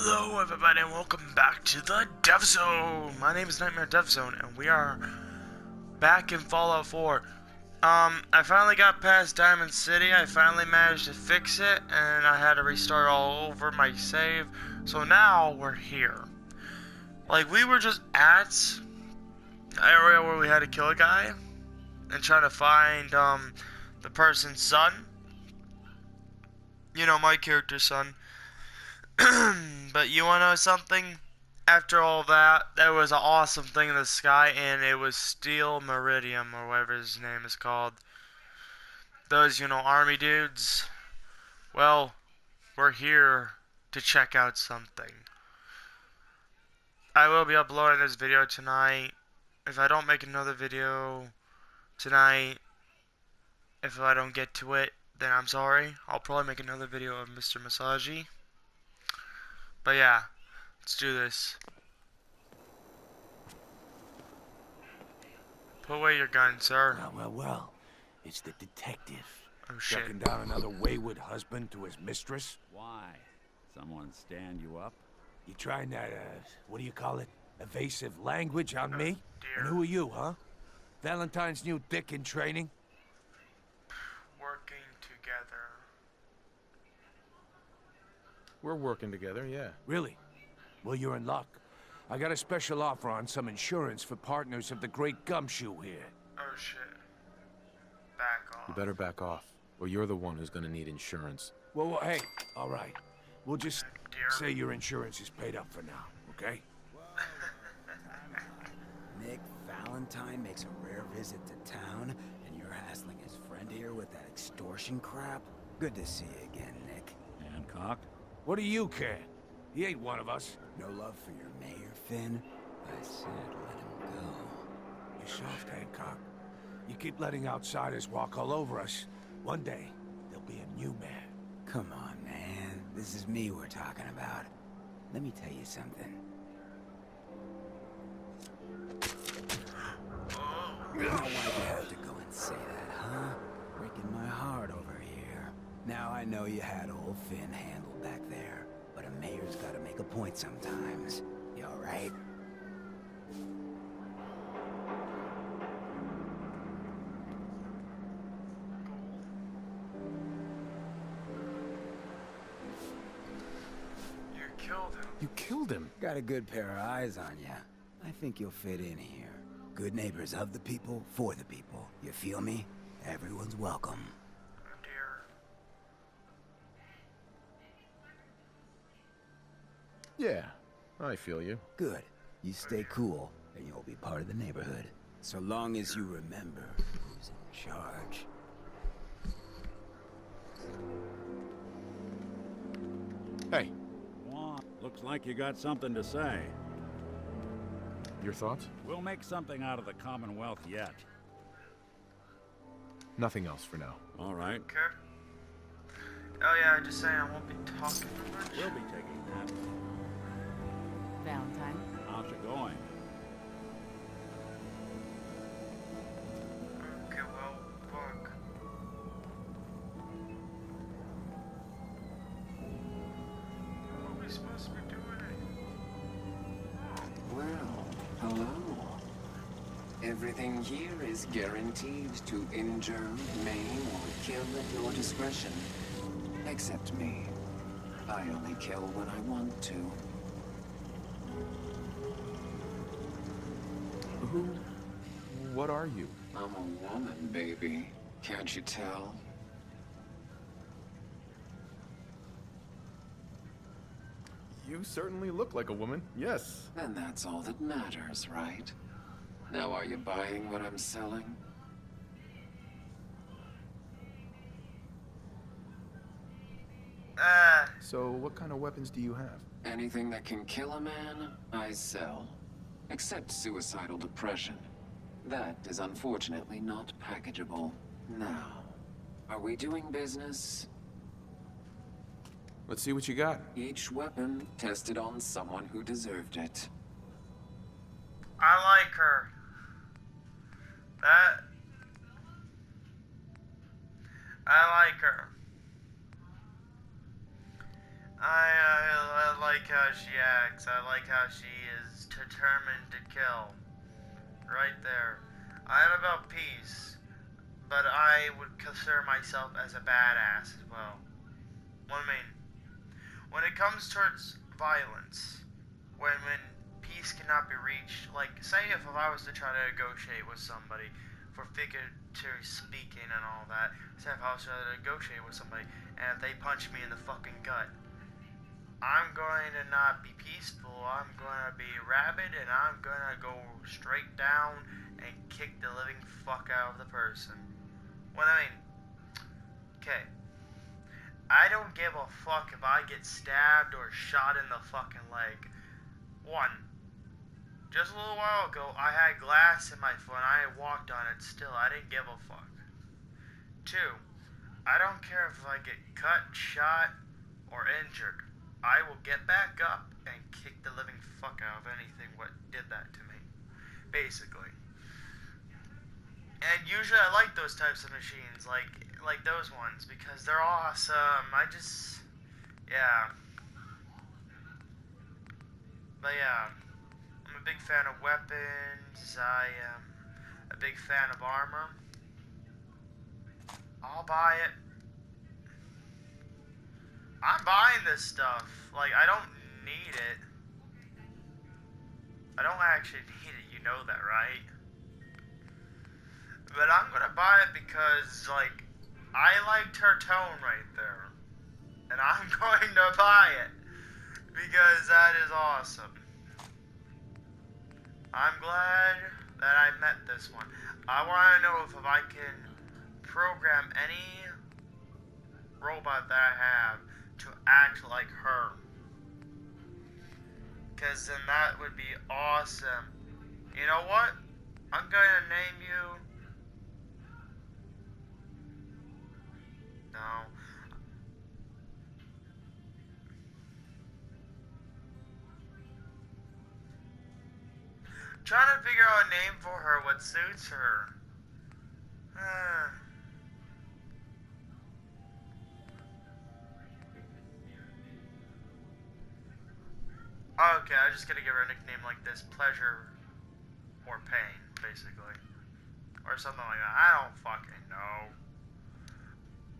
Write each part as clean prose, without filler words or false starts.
Hello everybody and welcome back to the Dev Zone. My name is Nightmare Dev Zone and we are back in Fallout 4. I finally got past Diamond City. I finally managed to fix it and I had to restart all over my save. So now we're here. Like, we were just at the area where we had to kill a guy and trying to find the person's son. You know, my character's son. But you wanna know something? After all that, there was an awesome thing in the sky, and it was Steel Meridium, or whatever his name is called. Those, army dudes. Well, we're here to check out something. I will be uploading this video tonight. If I don't make another video tonight, if I don't get to it, then I'm sorry. I'll probably make another video of Mr. Masagi. But yeah, let's do this. Put away your gun, sir. Well. It's the detective. Oh shit. Tracking down another wayward husband to his mistress. Why? Someone stand you up? You trying that, what do you call it? Evasive language on me? Dear. And who are you, huh? Valentine's new dick in training? Working together. We're working together, yeah. Really? Well, you're in luck. I got a special offer on some insurance for partners of the Great Gumshoe here. Oh shit. Back off. You better back off, or you're the one who's gonna need insurance. Well, hey, all right. We'll just Dear. say your insurance is paid up for now, okay? Nick Valentine makes a rare visit to town, and you're hassling his friend here with that extortion crap? Good to see you again, Nick. Hancock? What do you care? He ain't one of us. No love for your mayor, Finn? I said let him go. You're soft, Hancock. You keep letting outsiders walk all over us. One day, there'll be a new man. Come on, man. This is me we're talking about. Let me tell you something. You know why you have to go and say that, huh? Breaking my heart over here. Now I know you had old Finn handled back there, but a mayor's gotta make a point sometimes. You alright? You killed him. You killed him. Got a good pair of eyes on ya. I think you'll fit in here. Good neighbors of the people, for the people. You feel me? Everyone's welcome. Oh dear. Yeah, I feel you. Good. You stay cool, and you'll be part of the neighborhood. So long as you remember who's in charge. Hey, Looks like you got something to say. your thoughts? We'll make something out of the Commonwealth yet. Nothing else for now. All right. Okay. Oh yeah, just saying I won't be talking too much. We'll be taking that. Valentine. How's it going? Okay, well, look. What are we supposed to be doing? Well, hello. Everything here is guaranteed to injure, maim, or kill at your discretion. Except me. I only kill when I want to. What are you? I'm a woman, baby. Can't you tell? You certainly look like a woman, yes. And that's all that matters, right? Now are you buying what I'm selling? So what kind of weapons do you have? Anything that can kill a man, I sell. Except suicidal depression. That is unfortunately not packageable. Now, are we doing business? Let's see what you got. Each weapon tested on someone who deserved it. I like her. I like her. I like how she acts. I like how she is determined to kill. Right there. I am about peace, but I would consider myself as a badass as well. What I mean, when it comes towards violence, when peace cannot be reached, like say if I was to try to negotiate with somebody, for figuratively speaking and all that, say if I was to negotiate with somebody and if they punch me in the fucking gut, I'm going to not be peaceful. I'm going to be rabid and I'm going to go straight down and kick the living fuck out of the person. What I mean, okay, I don't give a fuck if I get stabbed or shot in the fucking leg. One, just a little while ago, I had glass in my foot and I walked on it still. I didn't give a fuck. Two, I don't care if I get cut, shot, or injured. I will get back up and kick the living fuck out of anything what did that to me. Basically. And usually I like those types of machines, like those ones, because they're awesome. Yeah. But yeah, I'm a big fan of weapons. I am a big fan of armor. I'll buy it. I'm buying this stuff. Like, I don't need it. I don't actually need it, you know that, right? But I'm gonna buy it because, like, I liked her tone right there. And I'm going to buy it. Because that is awesome. I'm glad that I met this one. I want to know if I can program any robot that I have to act like her. Because then that would be awesome. You know what? I'm going to name you... No. Trying to figure out a name for her what suits her. Okay, I'm just gonna give her a nickname like this: Pleasure or Pain, basically. Or something like that. I don't fucking know.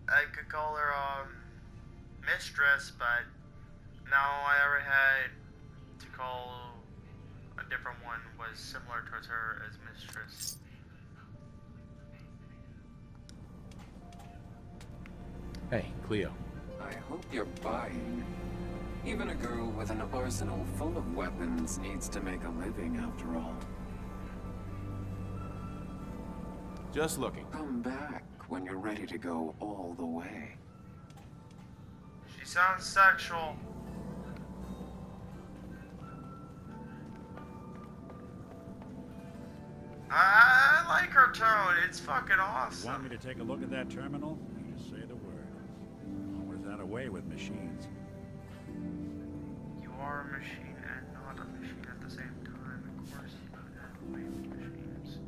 I could call her, Mistress, but no, I already had to call a different one was similar towards her as Mistress. Hey, Cleo. I hope you're buying. Even a girl with an arsenal full of weapons needs to make a living after all. Just looking. Come back when you're ready to go all the way. She sounds sexual. I like her tone. It's fucking awesome. Want me to take a look at that terminal? You just say the word. Always that away with machines. You are a machine and not a machine at the same time. Of course you have a way with machines.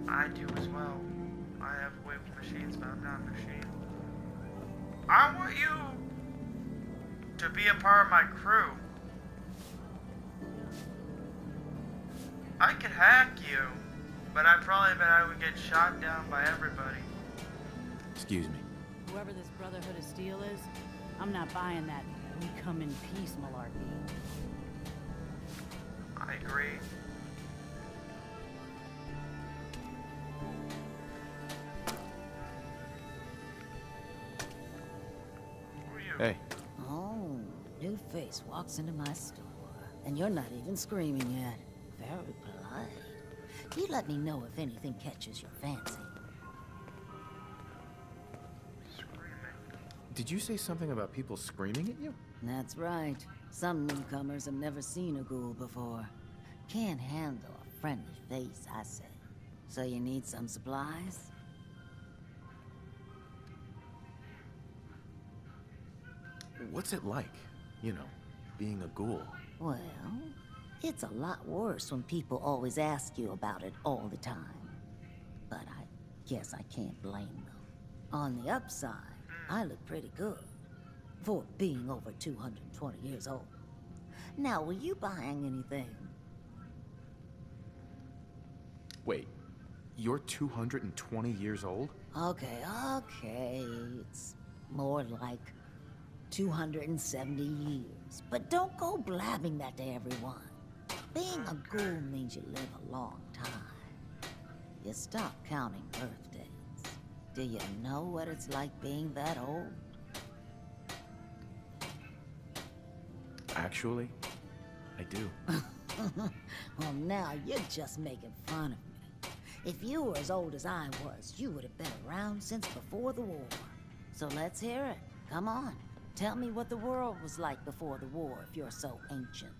I do as well. I have a way with machines, but I'm not a machine. I want you to be a part of my crew. I could hack you, but I would get shot down by everybody. Excuse me. Whoever this Brotherhood of Steel is, I'm not buying that we come in peace malarkey. I agree. Who are you? Hey. Oh, new face walks into my store, and you're not even screaming yet. Very polite. You let me know if anything catches your fancy. Did you say something about people screaming at you? That's right. Some newcomers have never seen a ghoul before. Can't handle a friendly face, I say. So you need some supplies? What's it like, you know, being a ghoul? Well, it's a lot worse when people always ask you about it all the time. But I guess I can't blame them. On the upside, I look pretty good. for being over 220 years old. Now, were you buying anything? Wait, you're 220 years old? Okay. It's more like 270 years. But don't go blabbing that to everyone. Being a ghoul means you live a long time. You stop counting birthdays. Do you know what it's like being that old? Actually, I do. Well, now you're just making fun of me. If you were as old as I was, you would have been around since before the war. So let's hear it. Come on. Tell me what the world was like before the war if you're so ancient.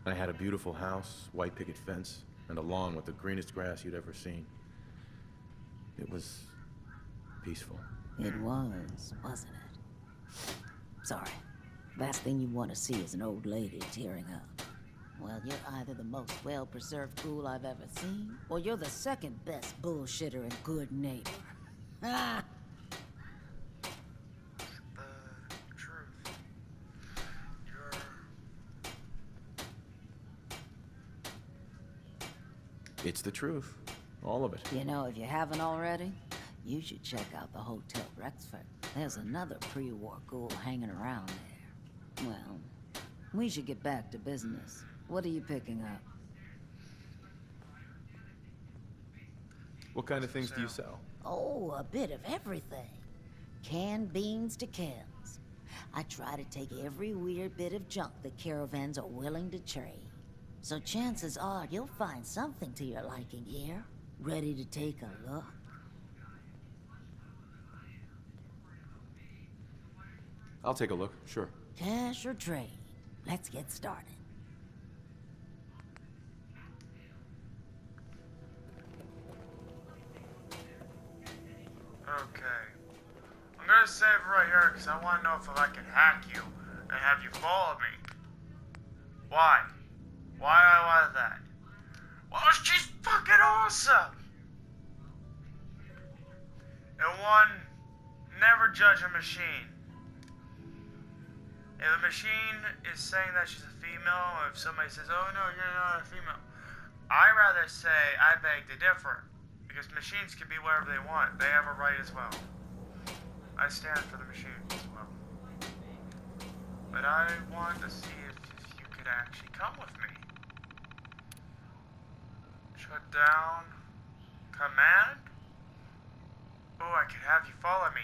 I had a beautiful house, white picket fence, and a lawn with the greenest grass you'd ever seen. It was peaceful. It was, wasn't it? Sorry. Last thing you want to see is an old lady tearing up. Well, you're either the most well-preserved ghoul I've ever seen, or you're the second best bullshitter and good neighbor. Ah! The truth. It's the truth. All of it. You know, if you haven't already, you should check out the Hotel Rexford. There's another pre-war ghoul hanging around there. Well, we should get back to business. What are you picking up? What kind of things do you sell? Oh, a bit of everything. Canned beans to chems. I try to take every weird bit of junk the caravans are willing to trade. So chances are you'll find something to your liking here. Ready to take a look? I'll take a look, sure. Cash or trade? Let's get started. Okay. I'm gonna save it right here because I want to know if I can hack you and have you follow me. Why? Why do I want that? Well, she's fucking awesome! And one, never judge a machine. If a machine is saying that she's a female, or if somebody says, oh no, you're not a female, I rather say, I beg to differ. Because machines can be whatever they want. They have a right as well. I stand for the machines as well. But I want to see if you could actually come with me. Shut down. Command? Oh, I could have you follow me.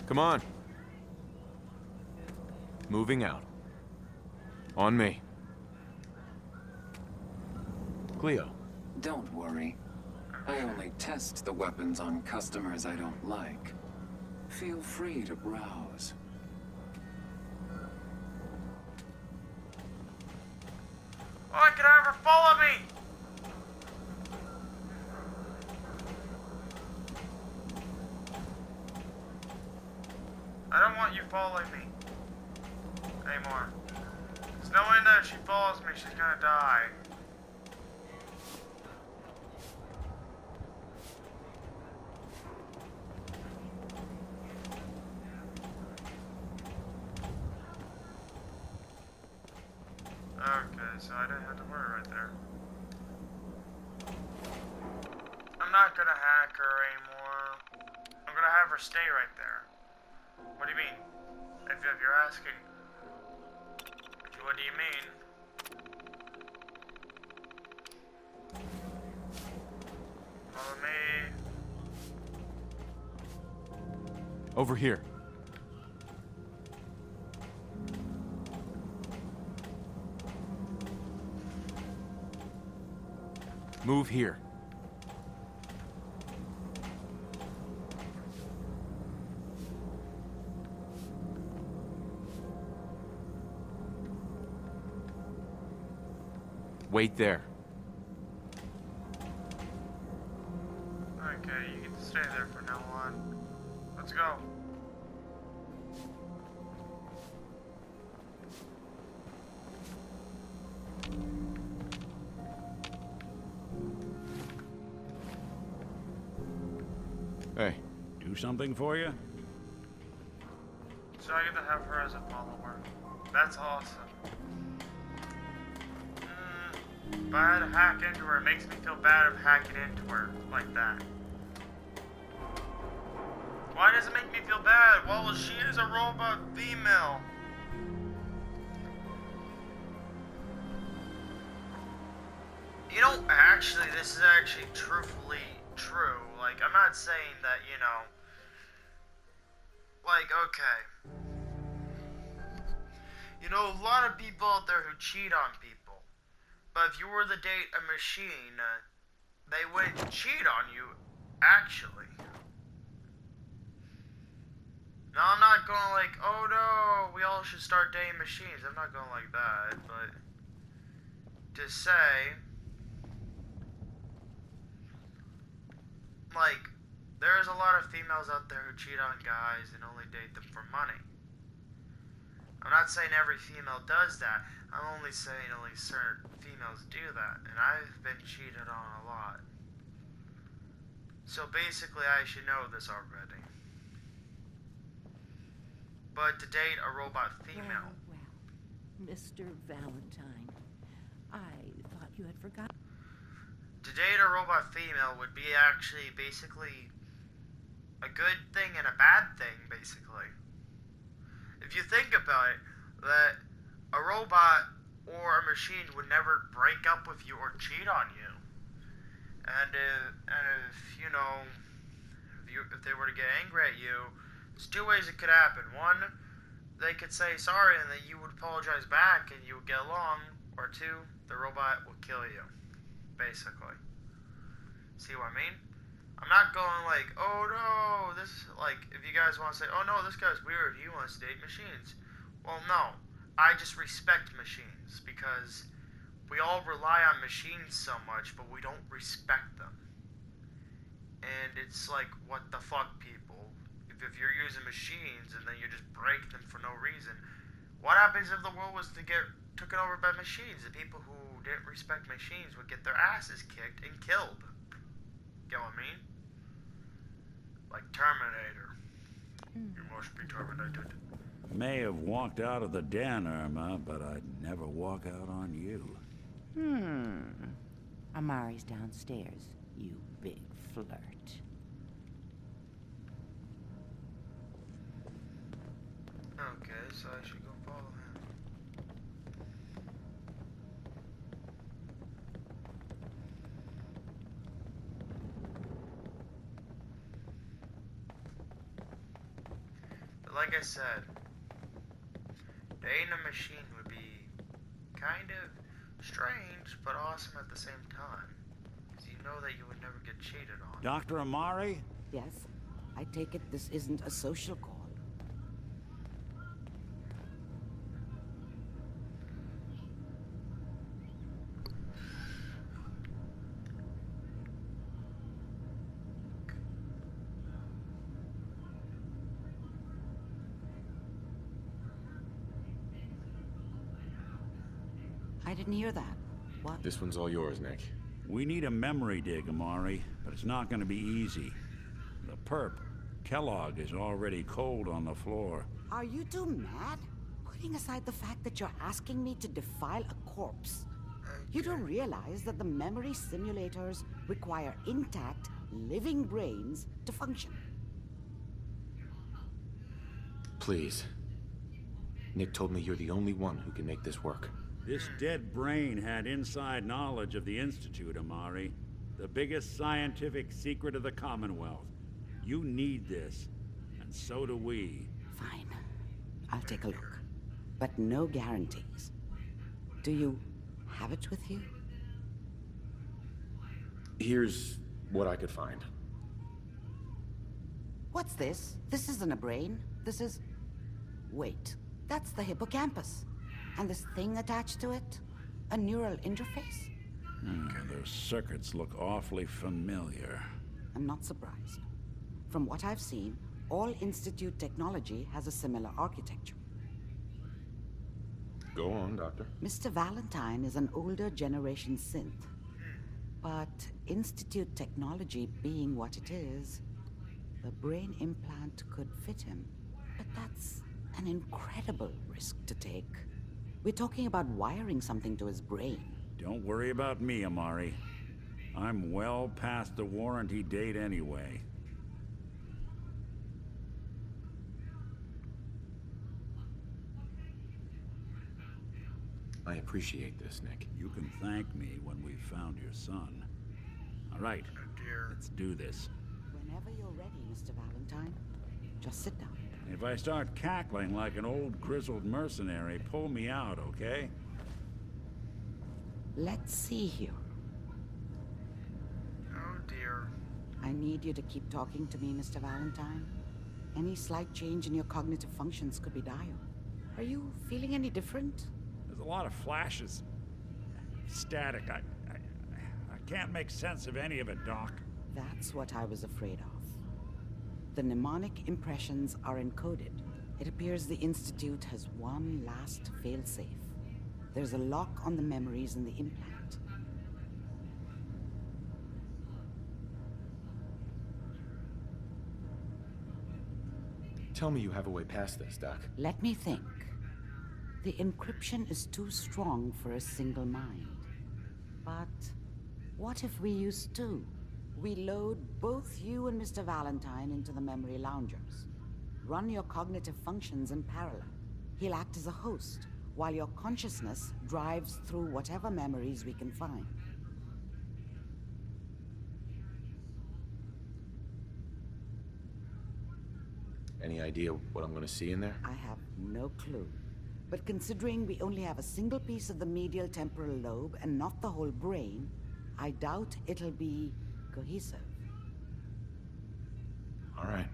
Come on. Moving out. On me. Cleo. Don't worry. I only test the weapons on customers I don't like. Feel free to browse. Oh, I could have her follow me! I don't want you following me anymore. There's knowing that if she follows me, she's gonna die. Okay, so I didn't have to worry right there. I'm not gonna hack her anymore. I'm gonna have her stay right there. What do you mean? If you're asking. What do you mean? Follow me. Over here. Move here. Wait there. Stay there for now on. Let's go. Hey. Do something for you? So I get to have her as a follower. That's awesome. If I had to hack into her, it makes me feel bad of hacking into her like that. Why does it make me feel bad? Well, she is a robot female. You know, actually, this is actually truthfully true. Like, I'm not saying that, you know, like, okay. You know, a lot of people out there who cheat on people. But if you were to date a machine, they wouldn't cheat on you, actually. Now, I'm not going like, oh no, we all should start dating machines. I'm not going like that, but to say, like, there's a lot of females out there who cheat on guys and only date them for money. I'm not saying every female does that. I'm only saying only certain females do that. And I've been cheated on a lot. So basically, I should know this already. But to date a robot female. Well, Mr. Valentine, I thought you had forgotten. To date a robot female would be actually basically a good thing and a bad thing, basically. If you think about it, that a robot or a machine would never break up with you or cheat on you. And if you know, if they were to get angry at you, there's two ways it could happen. One, they could say sorry and then you would apologize back and you would get along. Or two, the robot will kill you. Basically. See what I mean? I'm not going like, oh no, this, like, if you guys want to say, oh no, this guy's weird, he wants to date machines. Well, no. I just respect machines because we all rely on machines so much, but we don't respect them. And it's like, what the fuck, people? If you're using machines and then you just break them for no reason, what happens if the world was to get taken over by machines? The people who didn't respect machines would get their asses kicked and killed. Get what I mean? Like Terminator. You must be terminated. May have walked out of the den, Irma, but I'd never walk out on you. Amari's downstairs, you big flirt. Okay, so I should go follow him. But like I said, dating a machine would be kind of strange, but awesome at the same time. Because you know that you would never get cheated on. Dr. Amari? Yes? I take it this isn't a social call. I didn't hear that. What? This one's all yours, Nick. We need a memory dig, Amari, but it's not going to be easy. The perp, Kellogg, is already cold on the floor. Are you two mad? Putting aside the fact that you're asking me to defile a corpse, you don't realize that the memory simulators require intact, living brains to function. Please. Nick told me you're the only one who can make this work. This dead brain had inside knowledge of the Institute, Amari. The biggest scientific secret of the Commonwealth. You need this, and so do we. Fine. I'll take a look. But no guarantees. Do you have it with you? Here's what I could find. What's this? This isn't a brain. This is... Wait. That's the hippocampus. And this thing attached to it? A neural interface? Those circuits look awfully familiar. I'm not surprised. From what I've seen, all Institute technology has a similar architecture. Go on, Doctor. Mr. Valentine is an older generation synth. But Institute technology being what it is, the brain implant could fit him. But that's an incredible risk to take. We're talking about wiring something to his brain. Don't worry about me, Amari. I'm well past the warranty date anyway. I appreciate this, Nick. You can thank me when we've found your son. All right, let's do this. Whenever you're ready, Mr. Valentine, just sit down. If I start cackling like an old grizzled mercenary, pull me out, okay? Let's see here. Oh dear. I need you to keep talking to me, Mr. Valentine. Any slight change in your cognitive functions could be dire. Are you feeling any different? There's a lot of flashes. Static. I can't make sense of any of it, Doc. That's what I was afraid of. The mnemonic impressions are encoded. It appears the Institute has one last failsafe. There's a lock on the memories in the implant. Tell me you have a way past this, Doc. Let me think. The encryption is too strong for a single mind. But what if we use two? We load both you and Mr. Valentine into the memory loungers. Run your cognitive functions in parallel. He'll act as a host, while your consciousness drives through whatever memories we can find. Any idea what I'm gonna see in there? I have no clue. But considering we only have a single piece of the medial temporal lobe and not the whole brain, I doubt it'll be cohesive. All right,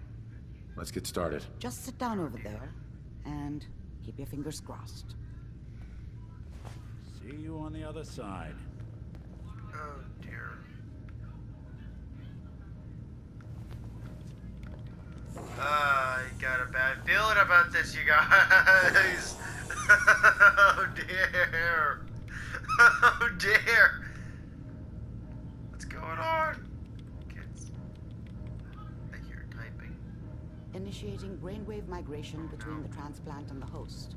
let's get started. Just sit down over there and keep your fingers crossed. See you on the other side. Oh dear. I got a bad feeling about this, you guys. Oh dear. Oh dear. What's going on? Kids. I hear typing. Initiating brainwave migration between the transplant and the host.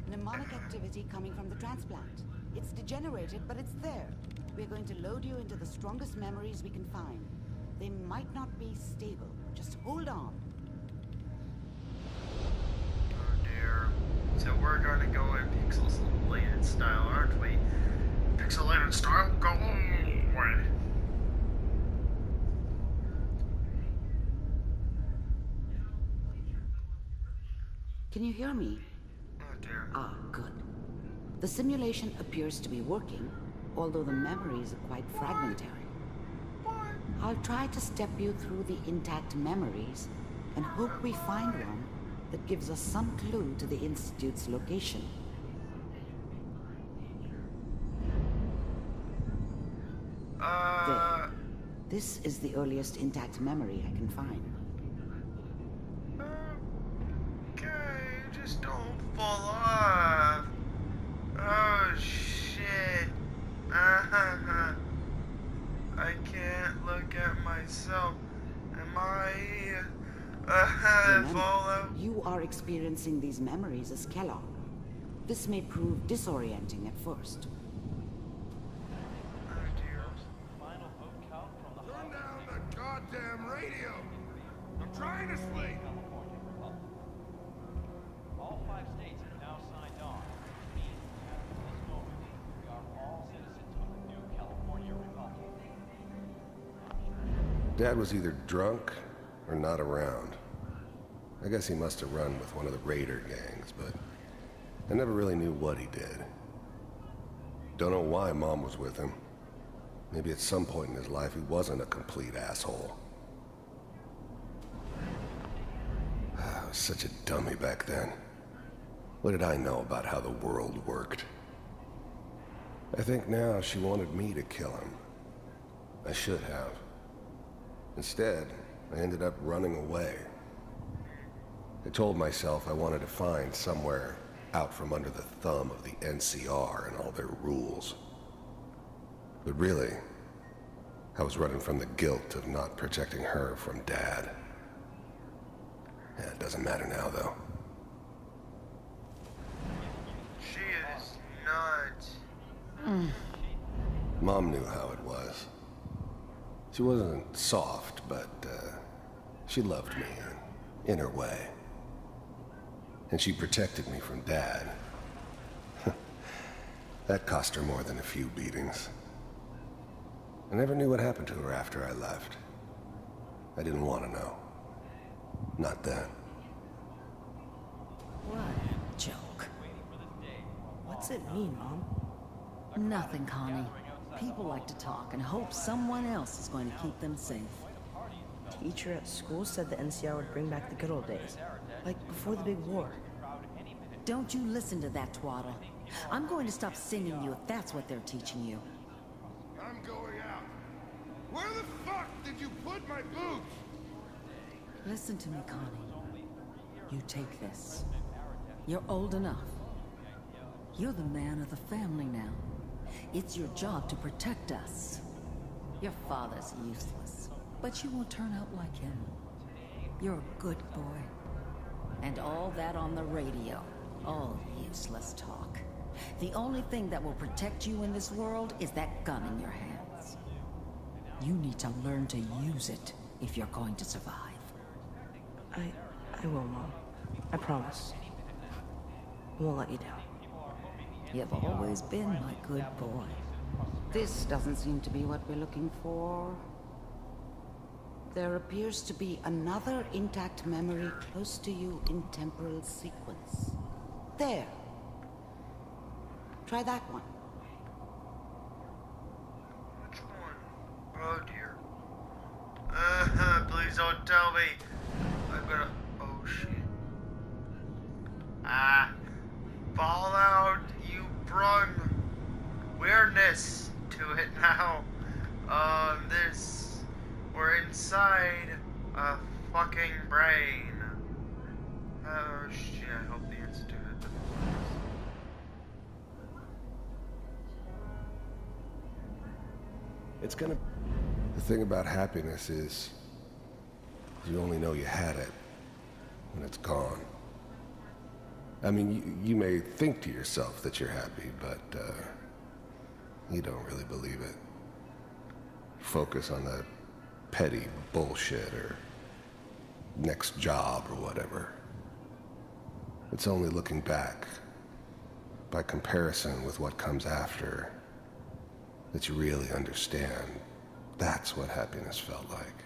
Mnemonic activity coming from the transplant. It's degenerated, but it's there. We're going to load you into the strongest memories we can find. They might not be stable. Just hold on. Oh dear. So we're gonna go in pixelated style, aren't we? Pixelated style? Go away. Can you hear me? Oh dear. Ah, good. The simulation appears to be working, although the memories are quite fragmentary. I'll try to step you through the intact memories and hope we find one that gives us some clue to the Institute's location. There. This is the earliest intact memory I can find. Okay, just don't fall off. Oh shit. I can't look at myself. Am I Remember, follow? you are experiencing these memories as Kellogg. This may prove disorienting at first. Oh dear. Turn down the goddamn radio! I'm trying to sleep! All 5 states have now signed on. Which means, as of this moment, we are all citizens of the new California Republic. Dad was either drunk or not around. I guess he must have run with one of the raider gangs, but I never really knew what he did. Don't know why Mom was with him. Maybe at some point in his life he wasn't a complete asshole. I was such a dummy back then. What did I know about how the world worked? I think now she wanted me to kill him. I should have. Instead, I ended up running away. I told myself I wanted to find somewhere out from under the thumb of the NCR and all their rules. But really, I was running from the guilt of not protecting her from Dad. Yeah, it doesn't matter now, though. She is nuts. Mom knew how it was. She wasn't soft, but she loved me in her way. And she protected me from Dad. That cost her more than a few beatings. I never knew what happened to her after I left. I didn't want to know. Not then. What a joke. What's it mean, Mom? Nothing, Connie. People like to talk and hope someone else is going to keep them safe. Teacher at school said the NCR would bring back the good old days. Like before the big war. Don't you listen to that twaddle. I'm going to stop singing you if that's what they're teaching you. I'm going out. Where the fuck did you put my boots? Listen to me, Connie. You take this. You're old enough. You're the man of the family now. It's your job to protect us. Your father's useless, but you won't turn out like him. You're a good boy. And all that on the radio, all useless talk. The only thing that will protect you in this world is that gun in your hands. You need to learn to use it if you're going to survive. I will, Mom. I promise. I won't let you down. You've always been my good boy. This doesn't seem to be what we're looking for. There appears to be another intact memory close to you in temporal sequence. There. Try that one. Which one? Oh dear. Please don't tell me. I'm gonna. Oh shit. Fallout, you brung weirdness to it now. We're inside a fucking brain. Oh shit, I hope the Institute had the It's gonna... The thing about happiness is you only know you had it when it's gone. I mean, you may think to yourself that you're happy, but you don't really believe it. Focus on the petty bullshit or next job or whatever. It's only looking back, by comparison with what comes after, that you really understand that's what happiness felt like.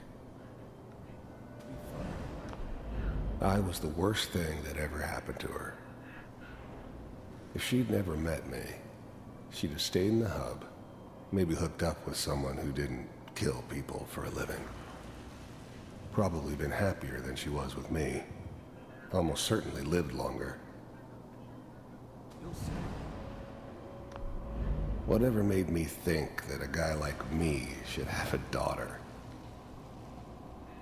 I was the worst thing that ever happened to her. If she'd never met me, she'd have stayed in the hub, maybe hooked up with someone who didn't kill people for a living. Probably been happier than she was with me. Almost certainly lived longer. Whatever made me think that a guy like me should have a daughter?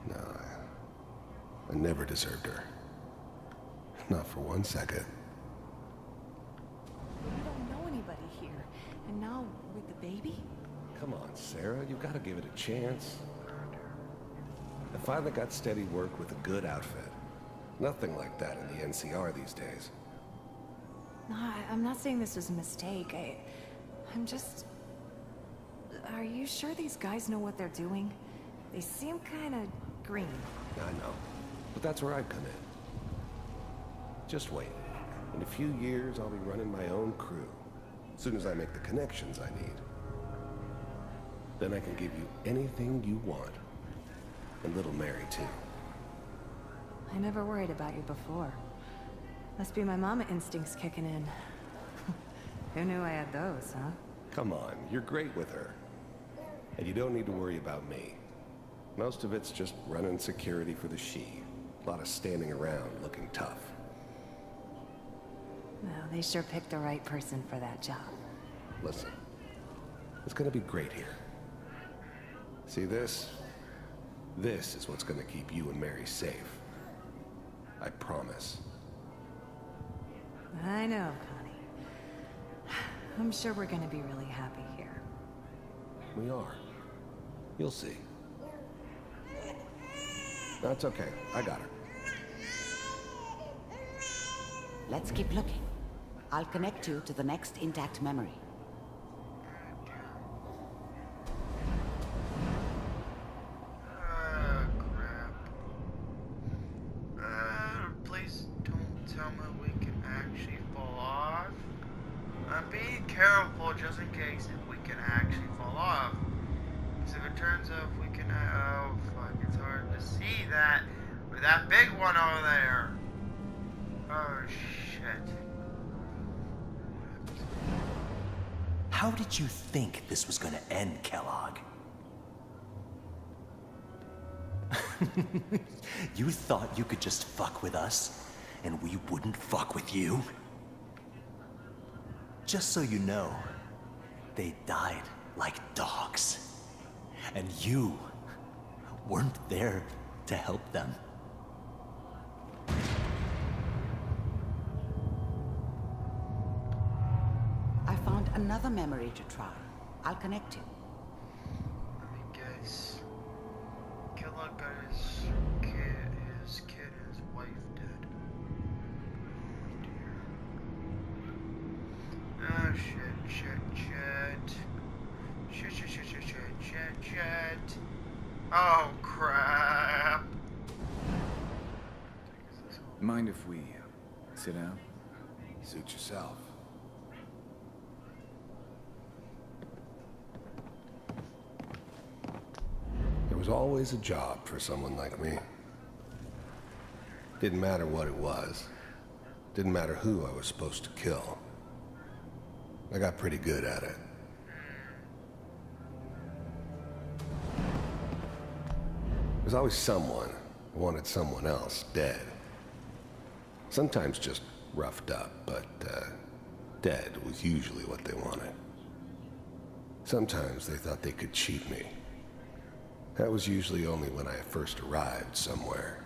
No, I never deserved her. Not for 1 second. We don't know anybody here. And now, with the baby? Come on, Sarah, you've got to give it a chance. I finally got steady work with a good outfit. Nothing like that in the NCR these days. No, I'm not saying this was a mistake. I'm just... Are you sure these guys know what they're doing? They seem kind of green. I know, but that's where I come in. Just wait. In a few years, I'll be running my own crew. As soon as I make the connections I need. Then I can give you anything you want. And little Mary, too. I never worried about you before. Must be my mama instincts kicking in. Who knew I had those, huh? Come on, you're great with her. And you don't need to worry about me. Most of it's just running security for the she. A lot of standing around looking tough. Well, they sure picked the right person for that job. Listen, it's gonna be great here. See this? This is what's gonna keep you and Mary safe. I promise. I know, Connie. I'm sure we're gonna be really happy here. We are. You'll see. That's okay. I got her. Let's keep looking. I'll connect you to the next intact memory. Crap. Please don't tell me we can actually fall off. I'm being careful just in case if we can actually fall off. Because if it turns out we can, oh fuck, it's hard to see that with that big one over there. Oh shit. How did you think this was gonna end, Kellogg? You thought you could just fuck with us, and we wouldn't fuck with you? Just so you know, they died like dogs. And you weren't there to help them. I found another memory to try. I'll connect you. Let me guess. Kellogg got his kid and his wife dead. Oh dear. Oh shit. Shit. Oh crap. Mind if we sit down? Suit yourself. There was always a job for someone like me. Didn't matter what it was. Didn't matter who I was supposed to kill. I got pretty good at it. There's always someone who wanted someone else dead. Sometimes just roughed up, but dead was usually what they wanted. Sometimes they thought they could cheat me. That was usually only when I first arrived somewhere.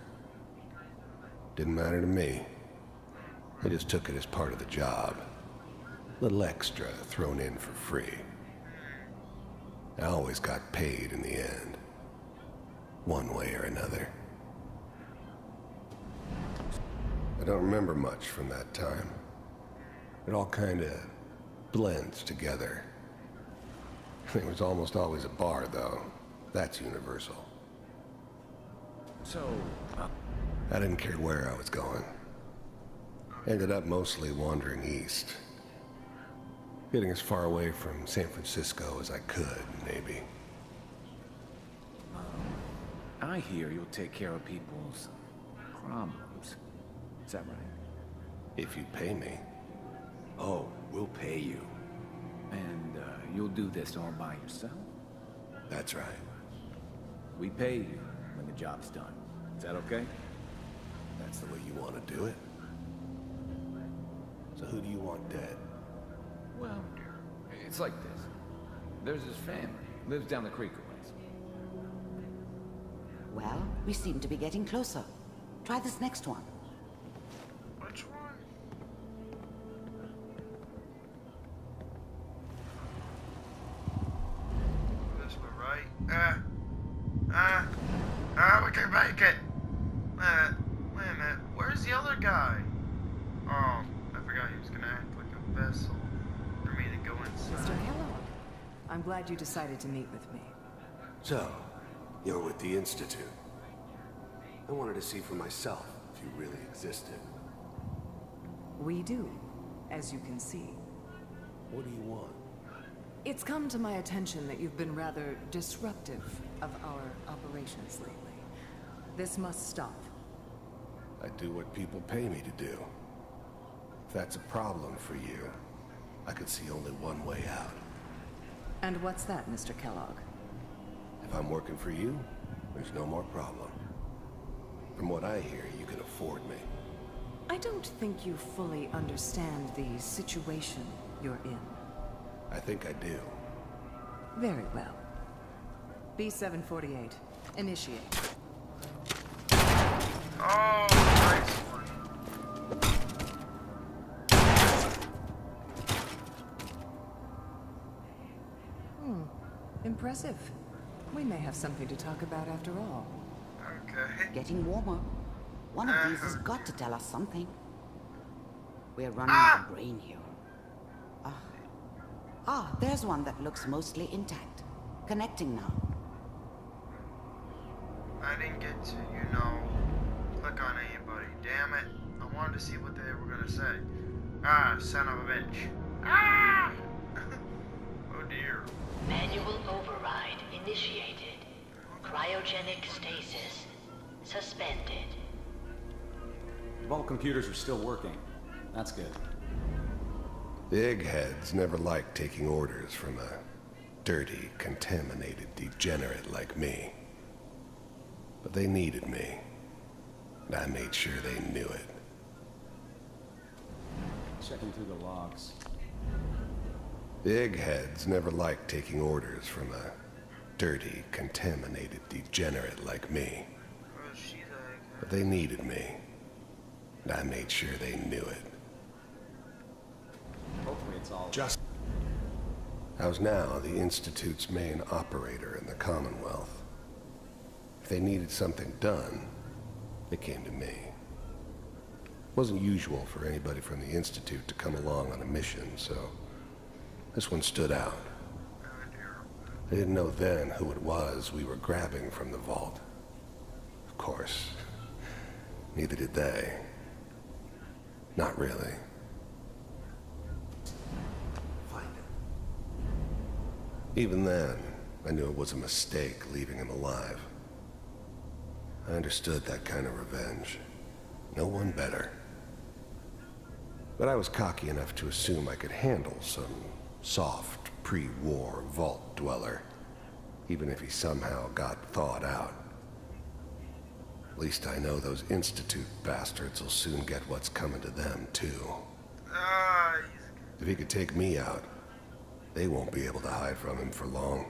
Didn't matter to me. I just took it as part of the job. Little extra thrown in for free. I always got paid in the end. One way or another. I don't remember much from that time. It all kinda blends together. There was almost always a bar, though. That's universal. So, I didn't care where I was going. Ended up mostly wandering east. Getting as far away from San Francisco as I could, maybe. I hear you'll take care of people's problems. Is that right? If you pay me. Oh, we'll pay you. And you'll do this all by yourself? That's right. We pay you when the job's done. Is that okay? That's the way you want to do it. So who do you want dead? Well, it's like this. There's his family. Lives down the creek a ways. Well, we seem to be getting closer. Try this next one. Which one? This one, right? We can make it! Wait a minute. Where's the other guy? Oh, I forgot he was gonna act like a vessel for me to go inside. Mr. Kellogg, I'm glad you decided to meet with me. So, you're with the Institute. I wanted to see for myself if you really existed. We do, as you can see. What do you want? It's come to my attention that you've been rather disruptive of our operations lately. This must stop. I do what people pay me to do. If that's a problem for you, I could see only one way out. And what's that, Mr. Kellogg? If I'm working for you, there's no more problem. From what I hear, you can afford me. I don't think you fully understand the situation you're in. I think I do. Very well. B748, Initiate. Oh, nice one. Impressive. We may have something to talk about after all. Okay. Getting warmer. One of these has got to tell us something. We're running out of brain here. There's one that looks mostly intact. Connecting now. I didn't get to, click on anybody. Damn it. I wanted to see what they were gonna say. Son of a bitch. Oh dear. Manual override initiated. Cryogenic stasis suspended. All computers are still working. That's good. The eggheads never liked taking orders from a dirty, contaminated degenerate like me. But they needed me, and I made sure they knew it. Checking through the logs. The eggheads never liked taking orders from a dirty, contaminated degenerate like me. But they needed me, and I made sure they knew it. Hopefully it's all... I was now the Institute's main operator in the Commonwealth. If they needed something done, they came to me. It wasn't usual for anybody from the Institute to come along on a mission, so this one stood out. I didn't know then who it was we were grabbing from the vault. Of course, neither did they. Not really. Even then, I knew it was a mistake leaving him alive. I understood that kind of revenge. No one better. But I was cocky enough to assume I could handle some soft, pre-war vault dweller, even if he somehow got thawed out. At least I know those Institute bastards will soon get what's coming to them, too. If he could take me out, they won't be able to hide from him for long.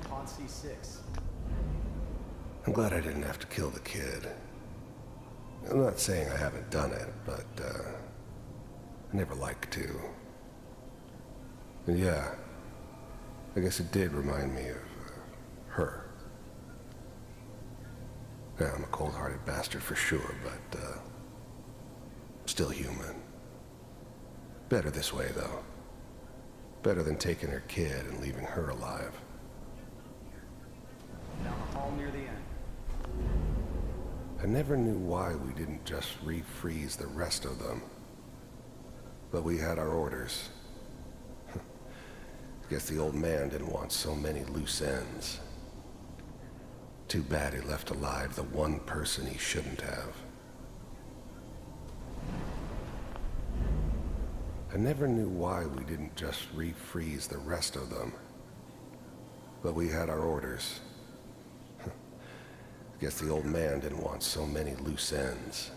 On C6. I'm glad I didn't have to kill the kid. I'm not saying I haven't done it, but, I never like to. And yeah, I guess it did remind me of, her. Yeah, I'm a cold-hearted bastard for sure, but, still human. Better this way, though. Better than taking her kid and leaving her alive. Down the hall near the end. I never knew why we didn't just refreeze the rest of them. But we had our orders. Guess the old man didn't want so many loose ends. Too bad he left alive the one person he shouldn't have. I never knew why we didn't just refreeze the rest of them. But we had our orders. Guess the old man didn't want so many loose ends.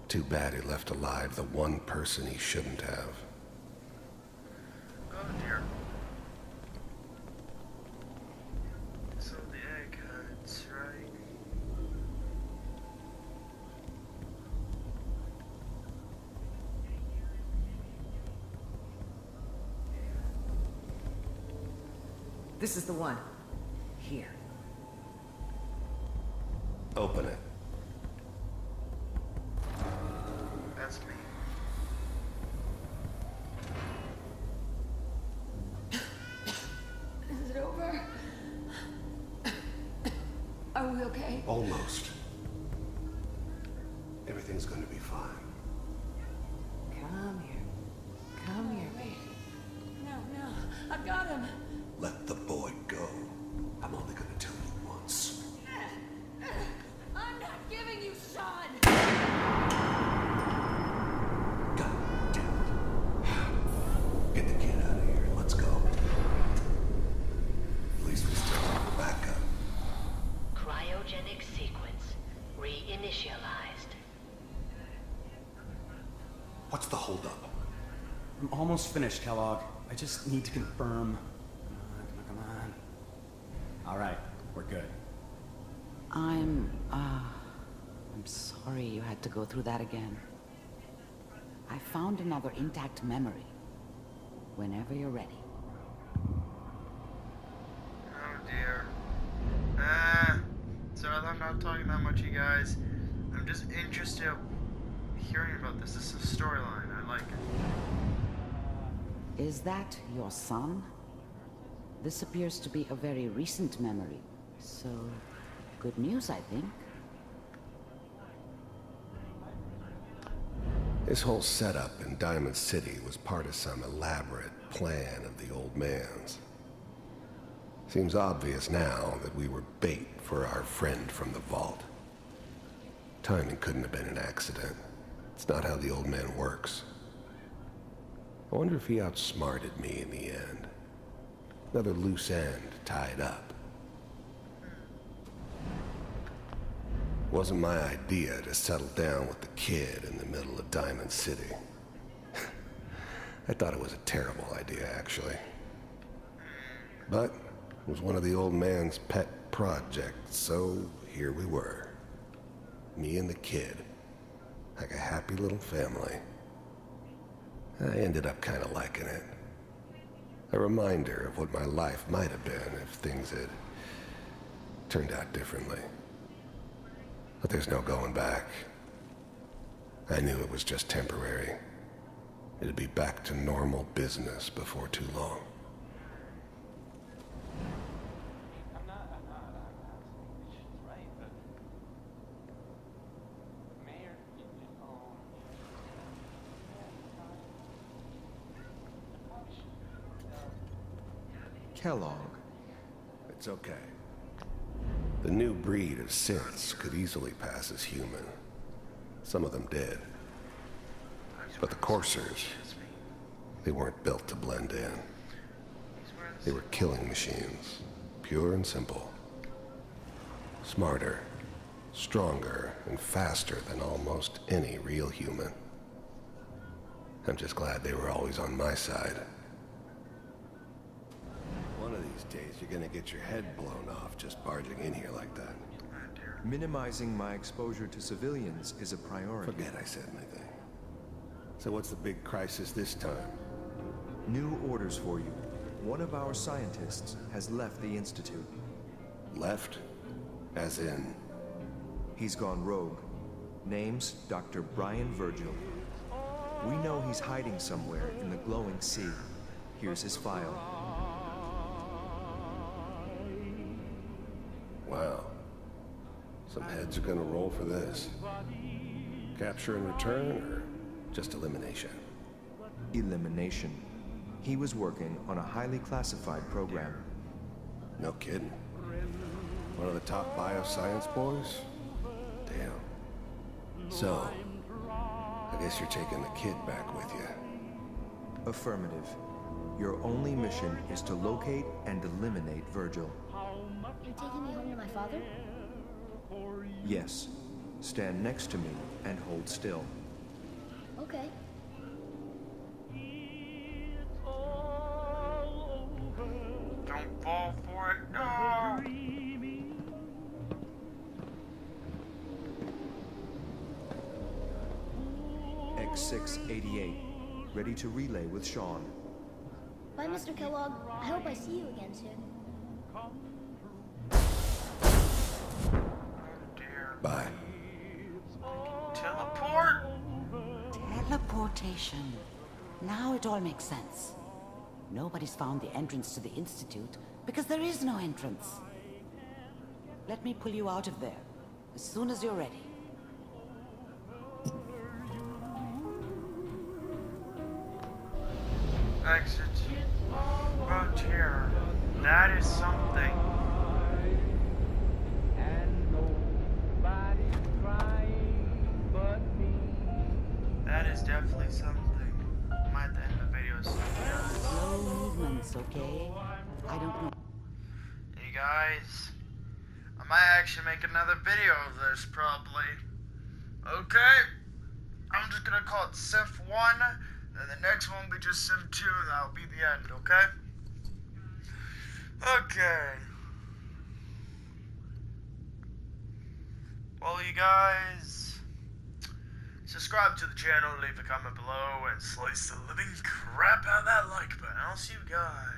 Too bad he left alive the one person he shouldn't have. Oh dear. So the eggheads, right? This is the one. Here. Open it. That's me. Is it over? Are we okay? Almost. Everything's gonna be fine. Come here. Come here, baby. No, I've got him. Let the boy go. I'm only gonna tell you once. I'm not giving you Sean. God damn it. Get the kid out of here. Let's go. At least we still have a backup. Cryogenic sequence reinitialized. What's the holdup? I'm almost finished, Kellogg. I just need to confirm. Come on. All right, we're good. I'm sorry you had to go through that again. I found another intact memory. Whenever you're ready. Oh dear. So I'm not talking that much, you guys. I'm just interested in hearing about this. This is a storyline. I like it. Is that your son? This appears to be a very recent memory. So, good news, I think. This whole setup in Diamond City was part of some elaborate plan of the old man's. Seems obvious now that we were bait for our friend from the vault. Timing couldn't have been an accident. It's not how the old man works. I wonder if he outsmarted me in the end. Another loose end tied up. It wasn't my idea to settle down with the kid in the middle of Diamond City. I thought it was a terrible idea, actually. But it was one of the old man's pet projects, so here we were. Me and the kid, like a happy little family. I ended up kind of liking it. A reminder of what my life might have been if things had turned out differently. But there's no going back. I knew it was just temporary. It'd be back to normal business before too long. Kellogg. It's okay. The new breed of synths could easily pass as human. Some of them did. But the Coursers, they weren't built to blend in. They were killing machines, pure and simple. Smarter, stronger, and faster than almost any real human. I'm just glad they were always on my side. One of these days, you're gonna get your head blown off just barging in here like that. Minimizing my exposure to civilians is a priority. Forget I said anything. So what's the big crisis this time? New orders for you. One of our scientists has left the Institute. Left? As in? He's gone rogue. Name's Dr. Brian Virgil. We know he's hiding somewhere in the glowing sea. Here's his file. Wow. Some heads are gonna roll for this. Capture and return, or just elimination? Elimination. He was working on a highly classified program. No kidding. One of the top bioscience boys? Damn. So, I guess you're taking the kid back with you. Affirmative. Your only mission is to locate and eliminate Virgil. You're taking me home to my father? Yes. Stand next to me and hold still. Okay. Don't fall for it. No! X688. Ready to relay with Sean. Bye, Mr. Kellogg. I hope I see you again soon. Bye. Teleport? Teleportation. Now it all makes sense. Nobody's found the entrance to the Institute because there is no entrance. Let me pull you out of there as soon as you're ready. Exit. Frontier. That is something. That is definitely something. I might end the video soon. Slow movements, okay? I don't know. Hey guys, I might actually make another video of this probably. Okay, I'm just gonna call it Synth 1, and the next one will be just Synth 2, and that'll be the end, okay? Okay. Well, you guys, subscribe to the channel, leave a comment below, and slice the living crap out of that like button. I'll see you guys